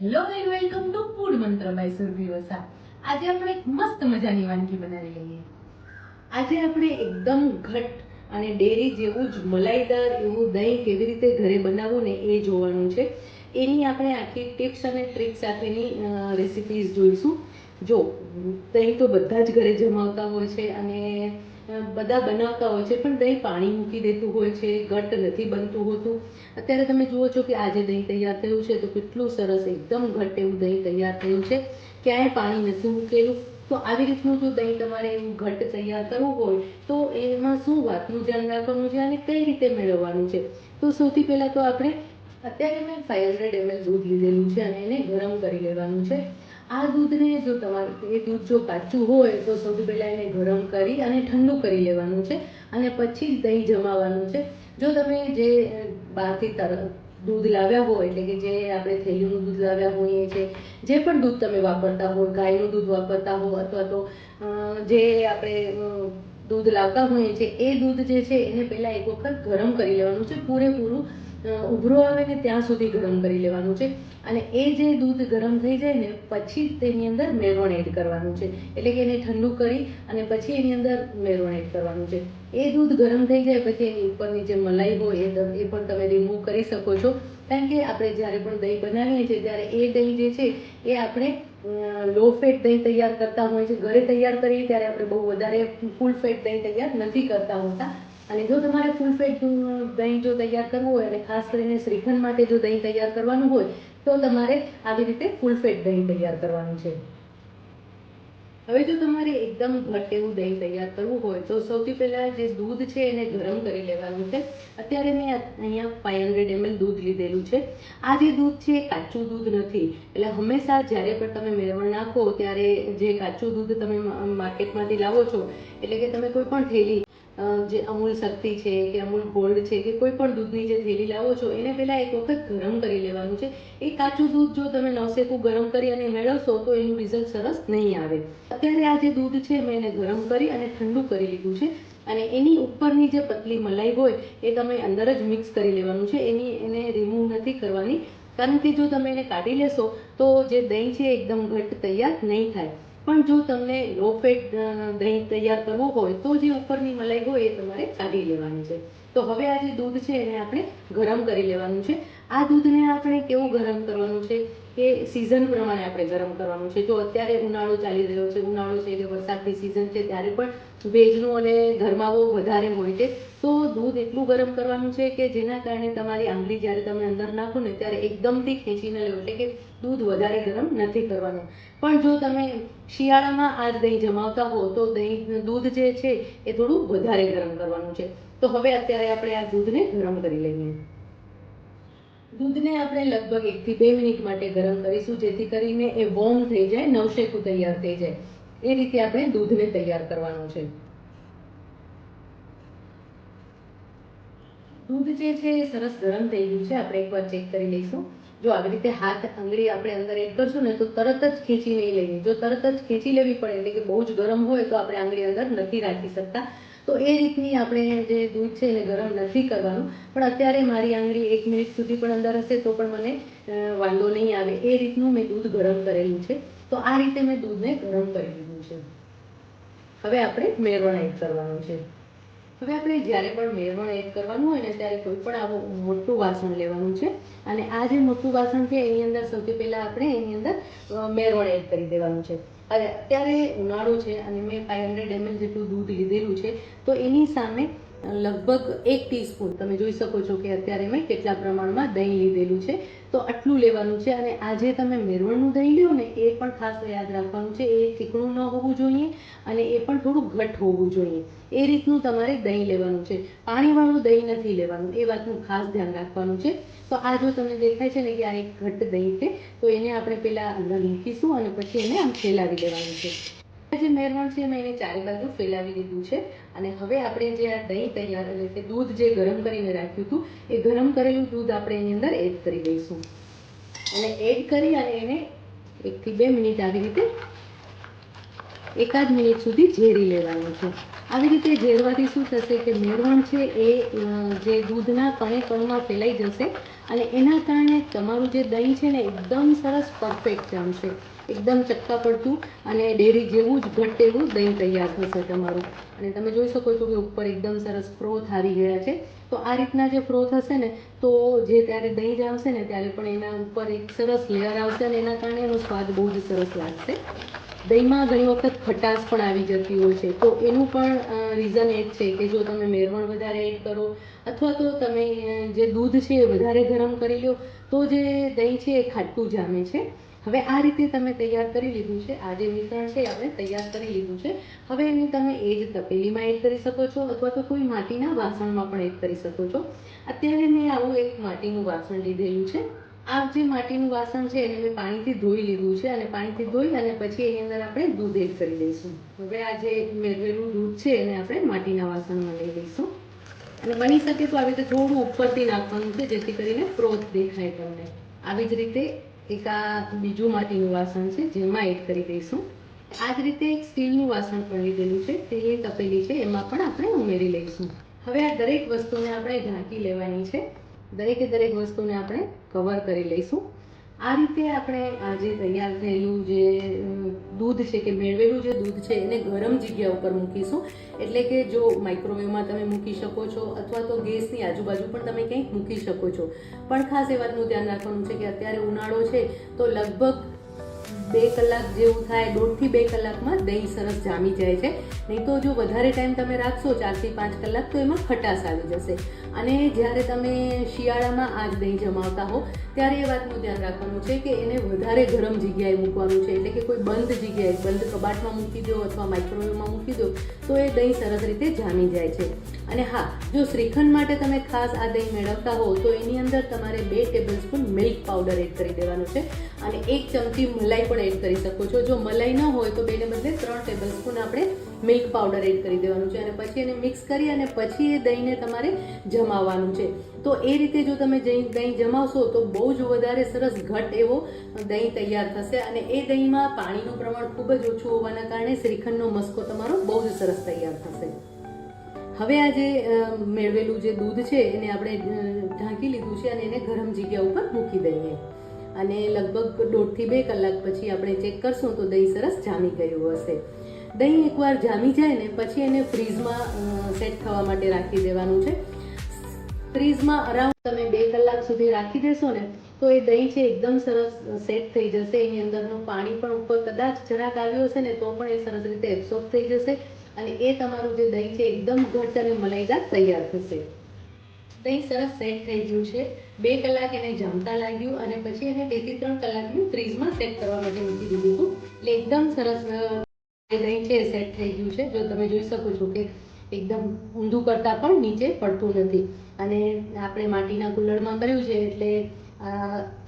Hello and welcome to food મંત્ર by Surabhi Vasa. આજે આપણે એક મસ્ત મજાની વાનગી બનાવી લઈએ. આજે આપણે એકદમ ઘટ અને ડેરી જેવું જ મલાઈદાર એવું દહીં કેવી રીતે ઘરે બનાવવું ને એ જોવાનું છે. એની આપણે આખી ટિપ્સ અને ટ્રિક્સ સાથેની રેસિપીઝ જોઈશું. જો દહીં તો બધા જ ઘરે જમાવતા હોય છે અને બધા બનાવતા હોય છે, પણ દહીં પાણી મૂકી દેતું હોય છે, ઘટ નથી બનતું હોતું. અત્યારે તમે જુઓ છો કે આજે દહીં તૈયાર થયું છે તો કેટલું સરસ એકદમ ઘટ એવું દહીં તૈયાર થયું છે, ક્યાંય પાણી નથી મૂકેલું. તો આવી રીતનું જો દહીં તમારે એવું ઘટ તૈયાર કરવું હોય તો એમાં શું વાતનું ધ્યાન રાખવાનું છે અને કઈ રીતે મેળવવાનું છે. તો સૌથી પહેલાં તો આપણે અત્યારે મેં 500 ml દૂધ લીધેલું છે અને એને ગરમ કરી લેવાનું છે. આ દૂધને જો તમારે એ દૂધ જો કાચું હોય તો સૌથી પહેલાં એને ગરમ કરી અને ઠંડુ કરી લેવાનું છે અને પછી જ દહીં જમાવાનું છે. જો તમે જે બહારથી દૂધ લાવ્યા હોય, એટલે કે જે આપણે થેલીનું દૂધ લાવ્યા હોઈએ છીએ, જે પણ દૂધ તમે વાપરતા હો, ગાયનું દૂધ વાપરતા હો અથવા તો જે આપણે દૂધ લાવતા હોઈએ છીએ, એ દૂધ જે છે એને પહેલાં એક વખત ગરમ કરી લેવાનું છે. પૂરેપૂરું ઉભરો આવે ને ત્યાં સુધી ગરમ કરી લેવાનું છે અને એ જે દૂધ ગરમ થઈ જાય ને પછી તેની અંદર મેરોણ એડ કરવાનું છે. એટલે કે એને ઠંડુ કરી અને પછી એની અંદર મેરોણ એડ કરવાનું છે. એ દૂધ ગરમ થઈ જાય પછી એની ઉપરની જે મલાઈ હોય એ પણ તમે રિમૂવ કરી શકો છો. કારણ કે આપણે જ્યારે પણ દહીં બનાવીએ છીએ ત્યારે એ દહીં જે છે એ આપણે લો ફેટ દહીં તૈયાર કરતા હોય છે. ઘરે તૈયાર કરીએ ત્યારે આપણે બહુ વધારે ફૂલ ફેટ દહીં તૈયાર નથી કરતા હોતા. અને જો તમારે ફૂલ ફેટ દહીં જો તૈયાર કરવું હોય અને ખાસ કરીને શ્રીખંડ માટે જો દહીં તૈયાર કરવાનું હોય તો તમારે આવી રીતે ફૂલ ફેટ દહીં તૈયાર કરવાનું છે. હવે જો તમારે એકદમ ઘટ એવું દહીં તૈયાર કરવું હોય તો સૌથી પહેલાં જે દૂધ છે એને ગરમ કરી લેવાનું છે. અત્યારે મેં અહીંયા 500 ml દૂધ લીધેલું છે. આ જે દૂધ છે એ કાચું દૂધ નથી. એટલે હંમેશા જ્યારે પણ તમે મેળવણ નાખો ત્યારે જે કાચું દૂધ તમે માર્કેટમાંથી લાવો છો, એટલે કે તમે કોઈ પણ થેલી જે અમૂલ શક્તિ છે કે અમૂલ ગોલ્ડ છે કે કોઈ પણ દૂધની જે થેલી લાવો છો એને પહેલાં એક વખત ગરમ કરી લેવાનું છે. એ કાચું દૂધ જો તમે નવશેકું ગરમ કરી અને મેળવશો તો એનું રિઝલ્ટ સરસ નહીં આવે. અત્યારે આ જે દૂધ છે મેં એને ગરમ કરી અને ઠંડુ કરી લીધું છે અને એની ઉપરની જે પતલી મલાઈ હોય એ તમે અંદર જ મિક્સ કરી લેવાનું છે. એને રિમૂવ નથી કરવાની, કારણ કે જો તમે એને કાઢી લેશો તો જે દહીં છે એકદમ ઘટ તૈયાર નહીં થાય. પણ જો તમને લો ફેટ દહીં તૈયાર કરવું હોય તો જે ઉપરની મલાઈ હોય એ તમારે કાઢી લેવાની છે. તો હવે આ જે દૂધ છે એને આપણે ગરમ કરી લેવાનું છે. આ દૂધને આપણે કેવું ગરમ કરવાનું છે કે સિઝન પ્રમાણે આપણે ગરમ કરવાનું છે. જો અત્યારે ઉનાળો ચાલી રહ્યો છે, ઉનાળો છે એટલે વરસાદની સિઝન છે, ત્યારે પણ ભેજનું અને ગરમાવો વધારે હોય છે. તો દૂધ એટલું ગરમ કરવાનું છે કે જેના કારણે તમારી આંગળી જ્યારે તમે અંદર નાખો ને ત્યારે એકદમથી ખેંચીને લો, એટલે કે દૂધ વધારે ગરમ નથી કરવાનું. પણ જો તમે શિયાળામાં આ દહીં જમાવતા હો તો દૂધ જે છે એ થોડું વધારે ગરમ કરવાનું છે. તો હવે અત્યારે આપણે આ દૂધને ગરમ કરી લઈએ. દૂધને આપણે લગભગ 1 થી 2 મિનિટ માટે ગરમ કરીશું, જેથી કરીને એ વોર્મ થઈ જાય, નવશેકું તૈયાર થઈ જાય. એ રીતે આપણે દૂધને તૈયાર કરવાનું છે. દૂધ જે છે એ સરસ ગરમ થઈ ગયું છે. આપણે એકવાર ચેક કરી લઈશું. જો આવી રીતે હાથ આંગળી આપણે અંદર એડ કરશું ને તો તરત જ ખેંચી નહીં લેવી. જો તરત જ ખેંચી લેવી પડે એટલે કે બહુ જ ગરમ હોય તો આપણે આંગળી અંદર નથી રાખી શકતા. તો એ રીતની આપણે જે દૂધ છે એને ગરમ નથી કરવાનું. પણ અત્યારે મારી આંગળી 1 મિનિટ સુધી પણ અંદર હશે તો પણ મને વાંધો નહીં આવે. એ રીતનું મેં દૂધ ગરમ કરેલું છે. તો આ રીતે મેં દૂધને ગરમ કરી લીધું છે. હવે આપણે મેરોણ એડ કરવાનું છે. હવે આપણે જ્યારે પણ મેરોણ એડ કરવાનું હોય ને ત્યારે કોઈ પણ આવું મોટું વાસણ લેવાનું છે અને આ જે મોટું વાસણ છે એની અંદર સૌથી પહેલાં આપણે એની અંદર મેરોણ એડ કરી દેવાનું છે. હવે અત્યારે ઉનાળો છે અને મેં 500 ml જેટલું દૂધ લીધેલું છે, તો એની સામે લગભગ 1 ટીસ્પૂન તમે જોઈ શકો છો કે અત્યારે મેં કેટલા પ્રમાણમાં દહીં લીધેલું છે. તો આટલું લેવાનું છે અને આ જે તમે મેરોણનું દહીં લ્યો ને એ પણ ખાસ યાદ રાખવાનું છે. એ ચીકણું ન હોવું જોઈએ અને એ પણ થોડું ઘટ હોવું જોઈએ. એ રીતનું તમારે દહીં લેવાનું છે. પાણીવાળું દહીં નથી લેવાનું, એ વાતનું ખાસ ધ્યાન રાખવાનું છે. તો આ જો તમને દેખાય છે ને કે આ એક ઘટ દહીં છે, તો એને આપણે પહેલાં અંદર મૂકીશું અને પછી એને આમ ફેલાવી દેવાનું છે. જે મેરોણ છે મેં એને ચારે બાજુ ફેલાવી દીધું છે અને હવે આપણે જે આ દહીં તૈયાર એટલે કે દૂધ જે ગરમ કરીને રાખ્યું હતું એ ગરમ કરેલું દૂધ આપણે એની અંદર એડ કરી દઈશું અને એડ કરી અને એને 1 થી 2 મિનિટ આવી રીતે 1 મિનિટ સુધી ઝેરી લેવાનું છે. આવી રીતે ઝેરવાથી શું થશે કે મેરોણ છે એ જે દૂધના કણે કણમાં ફેલાઈ જશે અને એના કારણે તમારું જે દહીં છે ને એકદમ સરસ પરફેક્ટ જામશે, એકદમ ચક્કા પડતું અને ડેરી જેવું જ ઘટ્ટ એવું દહીં તૈયાર થશે તમારું. અને તમે જોઈ શકો છો કે ઉપર એકદમ સરસ ફ્રોથ આવી ગયા છે. તો આ રીતના જે ફ્રોથ હશે ને તો જે ત્યારે દહીં જામશે ને ત્યારે પણ એના ઉપર એક સરસ લેયર આવશે અને એના કારણે એનો સ્વાદ બહુ જ સરસ લાગશે. દહીંમાં ઘણી વખત ખટાશ પણ આવી જતી હોય છે, તો એનું પણ રીઝન એ જ છે કે જો તમે મેળવણ વધારે એડ કરો અથવા તો તમે જે દૂધ છે એ વધારે ગરમ કરી લો તો જે દહીં છે એ ખાટું જામે છે. હવે આ રીતે તમે તૈયાર કરી લીધું છે, આ જે મિશ્રણ છે આપણે તૈયાર કરી લીધું છે. હવે એને તમે એ જ તપેલીમાં એડ કરી શકો છો અથવા તો કોઈ માટીના વાસણમાં પણ એડ કરી શકો છો. અત્યારે મેં આવું એક માટીનું વાસણ લીધેલું છે. આ જે માટીનું વાસણ છે એને મેં પાણીથી ધોઈ લીધું છે અને પાણીથી ધોઈ અને પછી એની અંદર આપણે દૂધ એડ કરી દઈશું. હવે આ જે મેળવેલું દૂધ છે એને આપણે માટીના વાસણમાં લઈ લઈશું અને બની શકે તો આવી રીતે થોડું ઉપરથી નાખવાનું છે જેથી કરીને ફ્રોથ દેખાય તમને. આવી જ રીતે એક આ બીજું માટીનું વાસણ છે જેમાં એડ કરી દઈશું. આ જ રીતે એક સ્ટીલનું વાસણ પણ લીધેલું છે, સ્ટીલની તપેલી છે એમાં પણ આપણે ઉમેરી લઈશું. હવે આ દરેક વસ્તુને આપણે ઢાંકી લેવાની છે, દરેકે દરેક વસ્તુને આપણે કવર કરી લઈશું. આ રીતે આપણે આ જે તૈયાર થયેલું જે દૂધ છે કે મેળવેલું જે દૂધ છે એને ગરમ જગ્યા ઉપર મૂકીશું. એટલે કે જો માઇક્રોવેવમાં તમે મૂકી શકો છો અથવા તો ગેસની આજુબાજુ પણ તમે ક્યાંક મૂકી શકો છો. પણ ખાસ એ વાતનું ધ્યાન રાખવાનું છે કે અત્યારે ઉનાળો છે તો લગભગ 2 કલાક જેવું થાય, 1.5 થી 2 કલાકમાં દહીં સરસ જામી જાય છે. નહીં તો જો વધારે ટાઈમ તમે રાખશો 4 થી 5 કલાક તો એમાં ખટાશ આવી જશે. અને જ્યારે તમે શિયાળામાં આ જ દહીં જમાવતા હો ત્યારે એ વાતનું ધ્યાન રાખવાનું છે કે એને વધારે ગરમ જગ્યાએ મૂકવાનું છે. એટલે કે કોઈ બંધ જગ્યાએ, બંધ કબાટમાં મૂકી દો અથવા માઇક્રોવેવમાં મૂકી દો તો એ દહીં સરસ રીતે જામી જાય છે. અને હા, જો શ્રીખંડ માટે તમે ખાસ આ દહીં મેળવતા હો તો એની અંદર તમારે 2 ટેબલસ્પૂન મિલ્ક પાવડર એડ કરી દેવાનું છે અને 1 ચમચી મલાઈ પણ એડ કરી શકો છો. જો મલાઈ ન હોય તો 2 ને બદલે 3 ટેબલસ્પૂન આપણે મિલ્ક પાવડર એડ કરી દેવાનું છે અને પછી એને મિક્સ કરી અને પછી એ દહીંને તમારે જમાવવાનું છે. તો એ રીતે જો તમે દહીં જમાવશો તો બહુ જ વધારે સરસ ઘટ એવો દહીં તૈયાર થશે અને એ દહીંમાં પાણીનું પ્રમાણ ખૂબ જ ઓછું હોવાના કારણે શ્રીખંડનો મસ્કો તમારો બહુ જ સરસ તૈયાર થશે. હવે આ જે મેળવેલું જે દૂધ છે એને આપણે ઢાંકી લીધું છે અને એને ગરમ જગ્યા ઉપર મૂકી દઈએ અને લગભગ 1.5 થી 2 કલાક પછી આપણે ચેક કરશું તો દહીં સરસ જામી ગયું હશે. દહીં એકવાર જામી જાય ને પછી એને ફ્રીઝમાં સેટ થવા માટે રાખી દેવાનું છે. ફ્રીઝમાં અરાઉન્ડ તમે 2 કલાક સુધી રાખી દેશો ને તો એ દહીં છે એકદમ સરસ સેટ થઈ જશે. એની અંદરનું પાણી પણ ઉપર કદાચ જરાક આવ્યું હશે ને તો પણ એ સરસ રીતે એબ્સોર્બ થઈ જશે અને એ તમારું જે દહીં છે એકદમ ઘટ્ટ અને મલાઈદાર તૈયાર થશે. દહીં સરસ સેટ થઈ ગયું છે. 2 કલાક એને જામતા લાગ્યું અને પછી એને 2 થી 3 કલાકનું ફ્રીઝમાં સેટ કરવા માટે મૂકી દીધું હતું. એટલે એકદમ સરસ દહીં છે સેટ થઈ ગયું છે. જો તમે જોઈ શકો છો કે એકદમ ઊંધું કરતાં પણ નીચે પડતું નથી અને આપણે માટીના કુલ્લરમાં કર્યું છે એટલે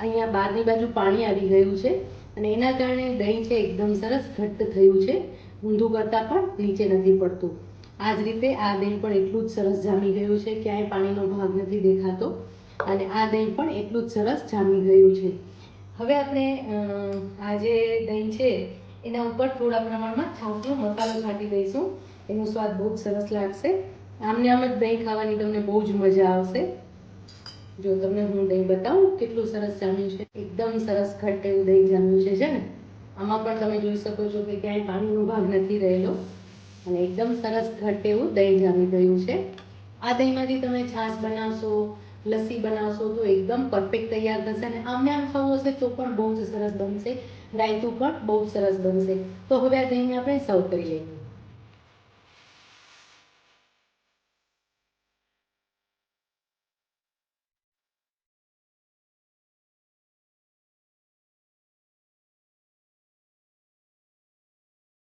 અહીંયા બહારની બાજુ પાણી આવી ગયું છે અને એના કારણે દહીં છે એકદમ સરસ ઘટ્ટ થયું છે, ઊંધું કરતાં પણ નીચે નથી પડતું. આ જ રીતે આ દહીં પણ એટલું જ સરસ જામી ગયું છે, ક્યાંય પાણીનો ભાગ નથી દેખાતો અને આ દહીં પણ એટલું જ સરસ જામી ગયું છે. હવે આપણે આ જે દહીં છે એના ઉપર થોડા પ્રમાણમાં છાશનો મસાલો છાંટી દઈશું. એનો સ્વાદ બહુ જ સરસ લાગશે. આમને આમ જ દહીં ખાવાની તમને બહુ જ મજા આવશે. જો તમને હું દહીં બતાવું કેટલું સરસ જામ્યું છે, એકદમ સરસ ઘટ્ટ એવું દહીં જામ્યું છે ને. આમાં પણ તમે જોઈ શકો છો કે ક્યાંય પાણીનો ભાગ નથી રહેલો અને એકદમ સરસ ઘટ્ટ એવું દહીં જામી ગયું છે. આ દહીંમાંથી તમે છાશ બનાવશો, લસ્સી બનાવશો તો એકદમ પરફેક્ટ તૈયાર થશે અને આમને આમ ખાવું હશે તો પણ બહુ જ સરસ બનશે. રાયતું પણ બહુ સરસ બનશે. તો હવે આ દહીંને આપણે સર્વ કરી લઈએ.